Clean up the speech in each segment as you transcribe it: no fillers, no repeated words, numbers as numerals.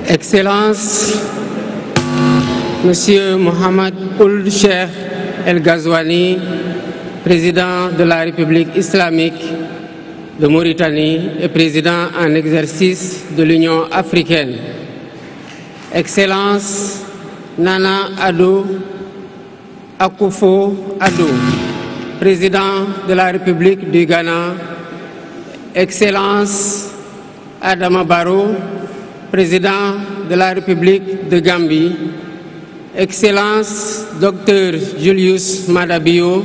Excellences, Monsieur Mohamed Ould Cheikh El Ghazouani, président de la République islamique de Mauritanie et président en exercice de l'Union africaine. Excellence Nana Addo Akufo-Addo, président de la République du Ghana. Excellence Adama Barrow, président de la République de Gambie. Excellence Dr Julius Maada Bio,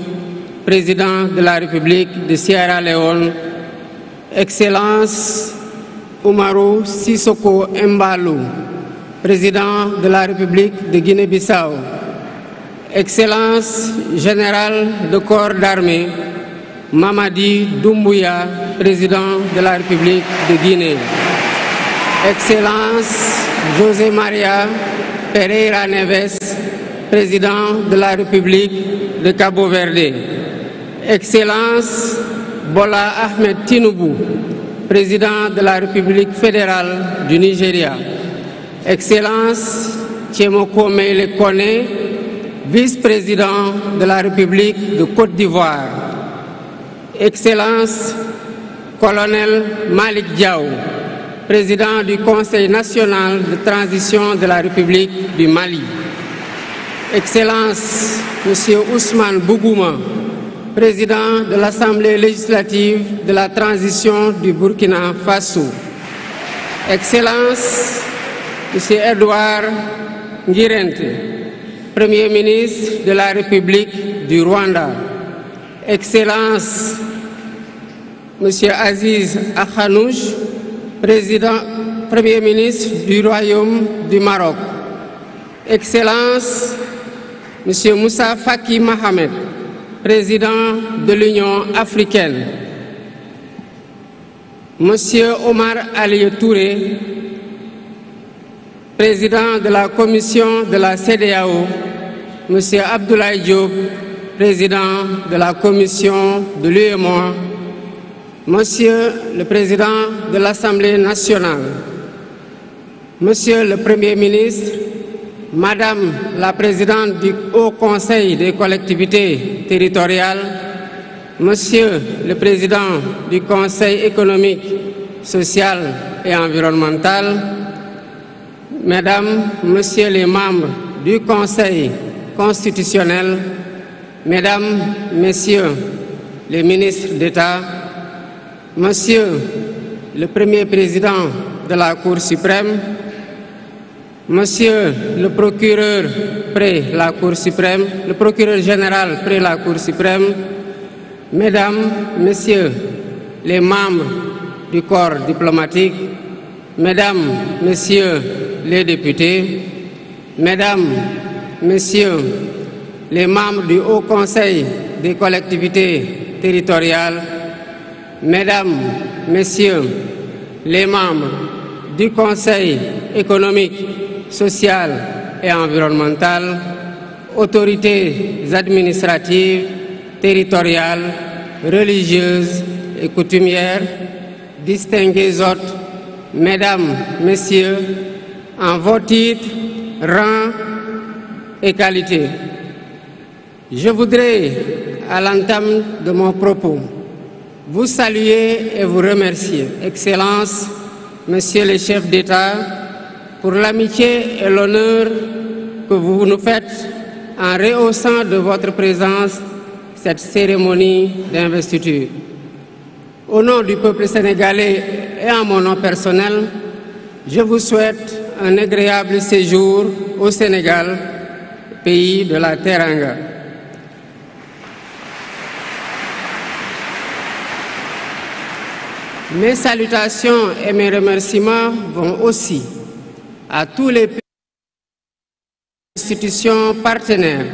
président de la République de Sierra Leone. Excellence Umaru Sissoko Embalou, président de la République de Guinée-Bissau. Excellence Général de corps d'armée Mamadi Doumbouya, président de la République de Guinée. Excellence José Maria Pereira Neves, président de la République de Cabo Verde. Excellence Bola Ahmed Tinubu, président de la République fédérale du Nigeria. Excellence Tchemoko Meïle Kone, vice-président de la République de Côte d'Ivoire. Excellence Colonel Malik Diaw, président du Conseil national de transition de la République du Mali. Excellence Monsieur Ousmane Bougouma, président de l'Assemblée législative de la transition du Burkina Faso. Excellence Monsieur Edouard Ngirente, Premier ministre de la République du Rwanda. Excellence Monsieur Aziz Akhanouch, Premier ministre du Royaume du Maroc. Excellence Monsieur Moussa Faki Mohamed, président de l'Union africaine. Monsieur Omar Ali Touré, président de la commission de la CEDEAO. Monsieur Abdoulaye Diop, président de la commission de l'UEMOA. Monsieur le président de l'Assemblée nationale. Monsieur le Premier ministre, Madame la présidente du Haut Conseil des collectivités territoriales, Monsieur le président du Conseil économique, social et environnemental, Mesdames, Messieurs les membres du Conseil constitutionnel, Mesdames, Messieurs les ministres d'État, Monsieur le Premier président de la Cour suprême, Monsieur le procureur près la Cour suprême, le procureur général près la Cour suprême, Mesdames, Messieurs les membres du corps diplomatique, Mesdames, Messieurs les députés, Mesdames, Messieurs les membres du Haut Conseil des collectivités territoriales, Mesdames, Messieurs les membres du Conseil économique, social et environnemental, autorités administratives, territoriales, religieuses et coutumières, distingués hôtes, Mesdames, Messieurs, en vos titres, rangs et qualités. Je voudrais, à l'entame de mon propos, vous saluer et vous remercier, Excellences, Messieurs les chefs d'État, pour l'amitié et l'honneur que vous nous faites en rehaussant de votre présence cette cérémonie d'investiture. Au nom du peuple sénégalais et en mon nom personnel, je vous souhaite un agréable séjour au Sénégal, pays de la Teranga. Mes salutations et mes remerciements vont aussi à tous les institutions partenaires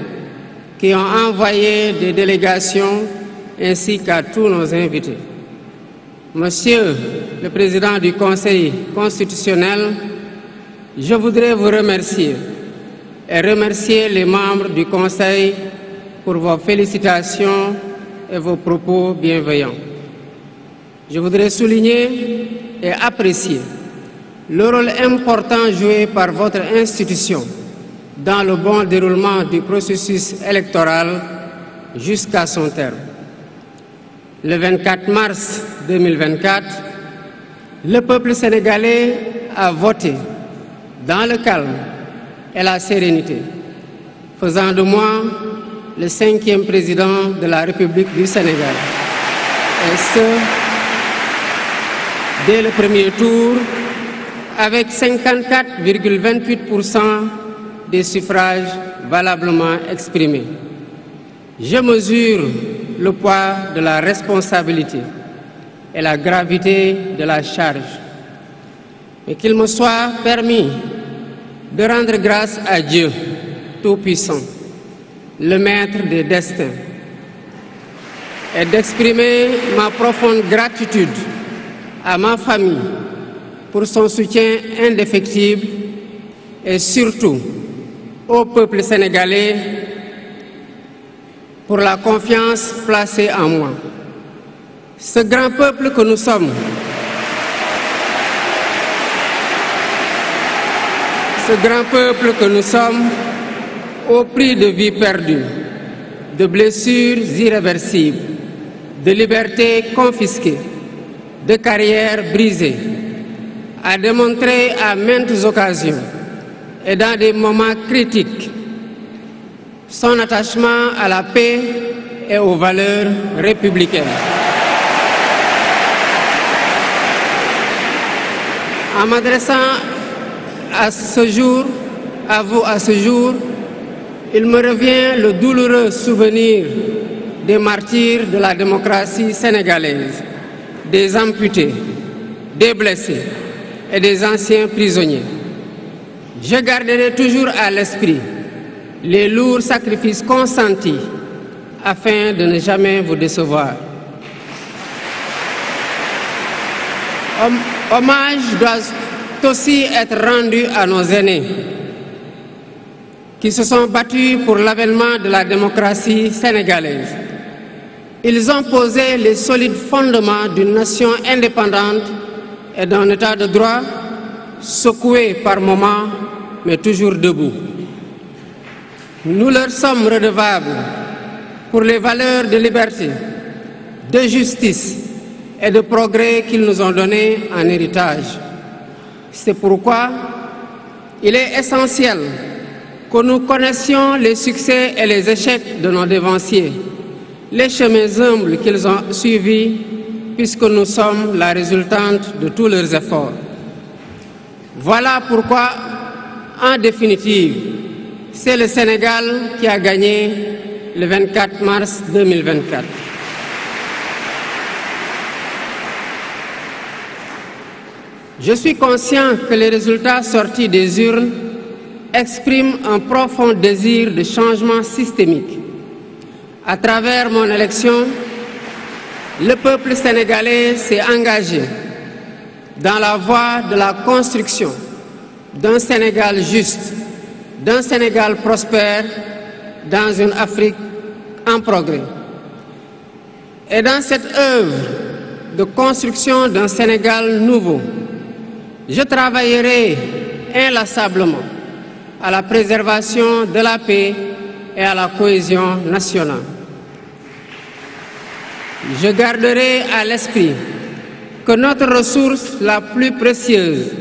qui ont envoyé des délégations ainsi qu'à tous nos invités. Monsieur le Président du Conseil constitutionnel, je voudrais vous remercier et remercier les membres du Conseil pour vos félicitations et vos propos bienveillants. Je voudrais souligner et apprécier le rôle important joué par votre institution dans le bon déroulement du processus électoral jusqu'à son terme. Le 24 mars 2024, le peuple sénégalais a voté dans le calme et la sérénité, faisant de moi le 5e président de la République du Sénégal. Et ce, dès le premier tour, avec 54,28% des suffrages valablement exprimés. Je mesure le poids de la responsabilité et la gravité de la charge, mais qu'il me soit permis de rendre grâce à Dieu Tout-Puissant, le Maître des destins, et d'exprimer ma profonde gratitude à ma famille pour son soutien indéfectible et surtout au peuple sénégalais pour la confiance placée en moi. Ce grand peuple que nous sommes, au prix de vies perdues, de blessures irréversibles, de libertés confisquées, de carrières brisées, a démontré à maintes occasions et dans des moments critiques son attachement à la paix et aux valeurs républicaines. En m'adressant à vous à ce jour, il me revient le douloureux souvenir des martyrs de la démocratie sénégalaise, des amputés, des blessés et des anciens prisonniers. Je garderai toujours à l'esprit les lourds sacrifices consentis afin de ne jamais vous décevoir. Hommage doit aussi être rendu à nos aînés qui se sont battus pour l'avènement de la démocratie sénégalaise. Ils ont posé les solides fondements d'une nation indépendante et d'un état de droit secoué par moments, mais toujours debout. Nous leur sommes redevables pour les valeurs de liberté, de justice et de progrès qu'ils nous ont données en héritage. C'est pourquoi il est essentiel que nous connaissions les succès et les échecs de nos dévanciers, les chemins humbles qu'ils ont suivis, puisque nous sommes la résultante de tous leurs efforts. Voilà pourquoi, en définitive, c'est le Sénégal qui a gagné le 24 mars 2024. Je suis conscient que les résultats sortis des urnes expriment un profond désir de changement systémique. À travers mon élection, le peuple sénégalais s'est engagé dans la voie de la construction d'un Sénégal juste, d'un Sénégal prospère, dans une Afrique en progrès. Et dans cette œuvre de construction d'un Sénégal nouveau, je travaillerai inlassablement à la préservation de la paix et à la cohésion nationale. Je garderai à l'esprit que notre ressource la plus précieuse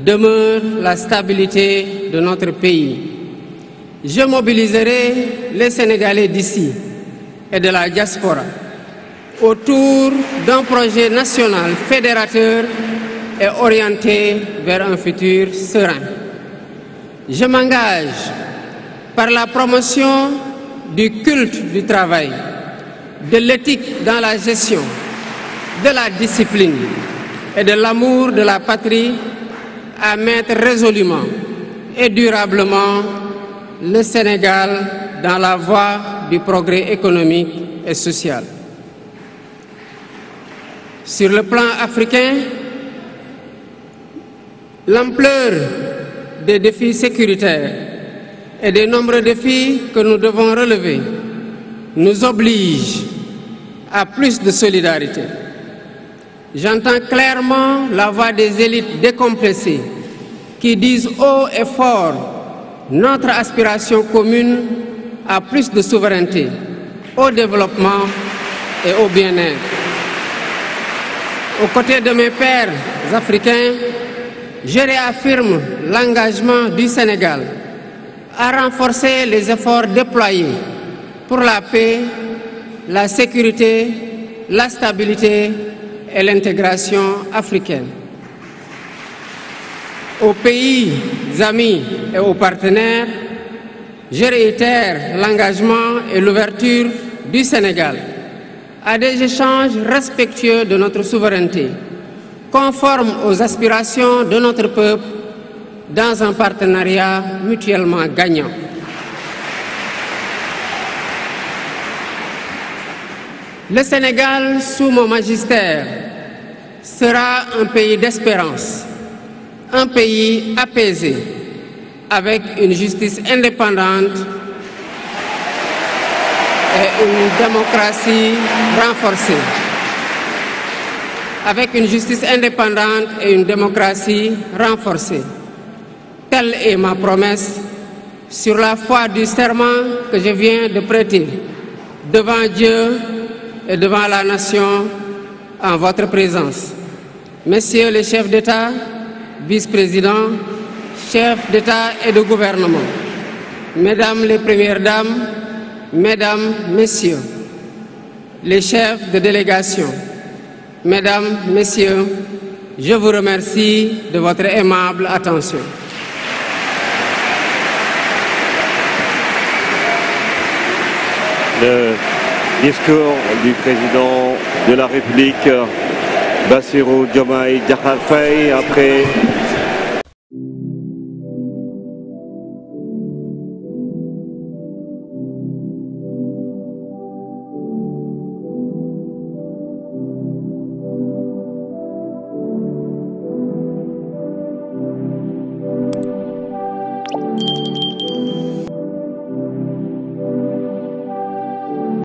demeure la stabilité de notre pays. Je mobiliserai les Sénégalais d'ici et de la diaspora autour d'un projet national fédérateur et orienté vers un futur serein. Je m'engage par la promotion du culte du travail, de l'éthique dans la gestion, de la discipline et de l'amour de la patrie à mettre résolument et durablement le Sénégal dans la voie du progrès économique et social. Sur le plan africain, l'ampleur des défis sécuritaires et des nombreux défis que nous devons relever nous oblige à plus de solidarité. J'entends clairement la voix des élites décompressées qui disent haut et fort notre aspiration commune à plus de souveraineté, au développement et au bien-être. Aux côtés de mes pairs africains, je réaffirme l'engagement du Sénégal à renforcer les efforts déployés pour la paix, la sécurité, la stabilité et l'intégration africaine. Aux pays amis et aux partenaires, je réitère l'engagement et l'ouverture du Sénégal à des échanges respectueux de notre souveraineté, conformes aux aspirations de notre peuple, dans un partenariat mutuellement gagnant. Le Sénégal, sous mon magistère, sera un pays d'espérance, un pays apaisé, avec une justice indépendante et une démocratie renforcée. Avec une justice indépendante et une démocratie renforcée. Telle est ma promesse sur la foi du serment que je viens de prêter devant Dieu et devant la nation en votre présence. Messieurs les chefs d'État, vice-présidents, chefs d'État et de gouvernement, Mesdames les Premières Dames, Mesdames, Messieurs, les chefs de délégation, Mesdames, Messieurs, je vous remercie de votre aimable attention. Le discours du président de la République, Bassirou Diomaye Diakhar Faye, après